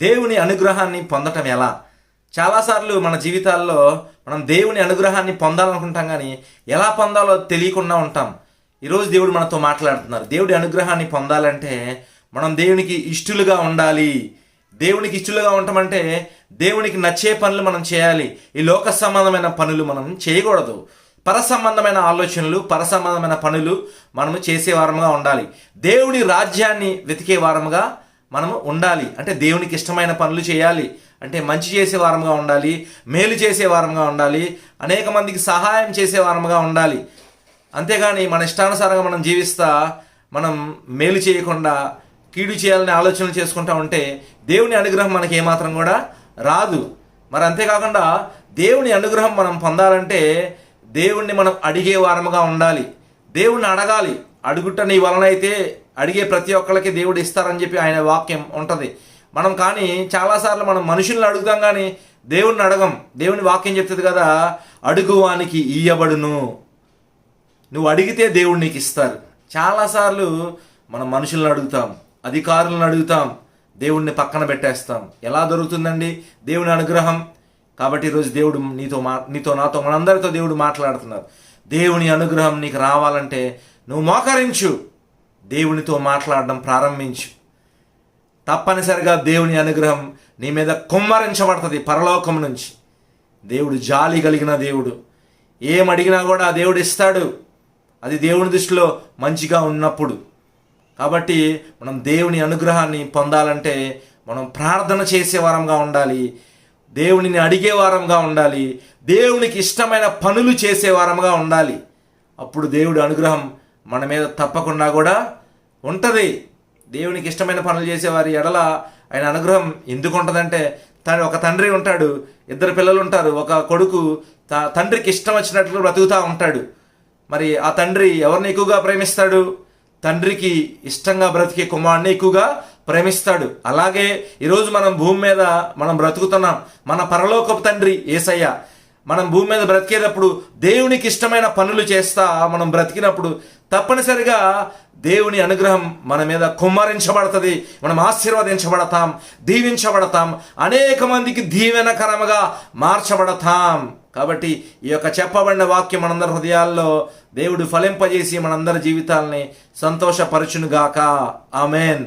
దేవుని అనుగ్రహాన్ని పొందటం ఎలా? చాలాసార్లు మన జీవితాల్లో మనం దేవుని అనుగ్రహాన్ని పొందాలనుకుంటాం, కానీ ఎలా పొందాలో తెలియకుండా ఉంటాం. ఈరోజు దేవుడు మనతో మాట్లాడుతున్నారు. దేవుడి అనుగ్రహాన్ని పొందాలంటే మనం దేవునికి ఇష్టలుగా ఉండాలి. దేవునికి ఇష్టలుగా ఉండటమంటే దేవునికి నచ్చే పనులు మనం చేయాలి. ఈ లోక సంబంధమైన పనులు మనం చేయకూడదు. పరసంబంధమైన ఆలోచనలు, పరసంబంధమైన పనులు మనము చేసేవారముగా ఉండాలి. దేవుడి రాజ్యాన్ని వెతికే వారముగా మనము ఉండాలి. అంటే దేవునికి ఇష్టమైన పనులు చేయాలి, అంటే మంచి చేసే వారముగా ఉండాలి, మేలు చేసే వారముగా ఉండాలి, అనేక మందికి సహాయం చేసే వారముగా ఉండాలి. అంతేగాని మన ఇష్టానుసారంగా మనం జీవిస్తా మనం మేలు చేయకుండా కీడు చేయాలని ఆలోచనలు చేసుకుంటా ఉంటే దేవుని అనుగ్రహం మనకి ఏమాత్రం కూడా రాదు. మరి అంతేకాకుండా దేవుని అనుగ్రహం మనం పొందాలంటే దేవుణ్ణి మనం అడిగే వారముగా ఉండాలి. దేవుణ్ణి అడగాలి. అడుగుట నీ వలన అయితే అడిగే ప్రతి ఒక్కరికి దేవుడు ఇస్తారని చెప్పి ఆయన వాక్యం ఉంటుంది. మనం కానీ చాలాసార్లు మనం మనుషుల్ని అడుగుతాం, కానీ దేవుణ్ణి అడగం. దేవుని వాక్యం చెప్తుంది కదా, అడుగువానికి ఇయ్యబడును. నువ్వు అడిగితే దేవుడు నీకు ఇస్తారు. చాలాసార్లు మనం మనుషులను అడుగుతాం, అధికారులను అడుగుతాం, దేవుణ్ణి పక్కన పెట్టేస్తాం. ఎలా దొరుకుతుందండి దేవుని అనుగ్రహం? కాబట్టి ఈరోజు దేవుడు నీతో నాతో మనందరితో దేవుడు మాట్లాడుతున్నారు. దేవుని అనుగ్రహం నీకు రావాలంటే నువ్వు మోకరించు, దేవునితో మాట్లాడడం ప్రారంభించు. తప్పనిసరిగా దేవుని అనుగ్రహం నీ మీద కుమ్మరించబడుతుంది పరలోకం నుంచి. దేవుడు జాలి కలిగిన దేవుడు. ఏం అడిగినా కూడా ఆ దేవుడు ఇస్తాడు. అది దేవుని దృష్టిలో మంచిగా ఉన్నప్పుడు. కాబట్టి మనం దేవుని అనుగ్రహాన్ని పొందాలంటే మనం ప్రార్థన చేసే వారంగా ఉండాలి, దేవునిని అడిగే వారంగా ఉండాలి, దేవునికి ఇష్టమైన పనులు చేసే వారంగా ఉండాలి. అప్పుడు దేవుడి అనుగ్రహం మన మీద తప్పకుండా కూడా ఉంటుంది. దేవునికి ఇష్టమైన పనులు చేసేవారి ఎడల ఆయన అనుగ్రహం ఎందుకు ఉంటుందంటే, ఒక తండ్రి ఉంటాడు, ఇద్దరు పిల్లలు ఉంటారు. ఒక కొడుకు తండ్రికి ఇష్టం వచ్చినట్లు బ్రతుకుతూ ఉంటాడు. మరి ఆ తండ్రి ఎవరిని ఎక్కువగా ప్రేమిస్తాడు? తండ్రికి ఇష్టంగా బ్రతికే కుమారుడిని ఎక్కువగా ప్రేమిస్తాడు. అలాగే ఈరోజు మనం భూమి మీద మనం బ్రతుకుతున్నాం. మన పరలోకపు తండ్రి యేసయ్య మనం భూమి మీద బ్రతికేటప్పుడు దేవునికి ఇష్టమైన పనులు చేస్తా మనం బ్రతికినప్పుడు తప్పనిసరిగా దేవుని అనుగ్రహం మన మీద కుమ్మరించబడుతుంది. మనం ఆశీర్వదించబడతాం, దీవించబడతాం, అనేక మందికి దీవెనకరముగా మార్చబడతాం. కాబట్టి ఈ యొక్క చెప్పబడిన వాక్యం మనందరి హృదయాల్లో దేవుడు ఫలింపజేసి మనందరి జీవితాలని సంతోషపరచునుగాక. ఆమెన్.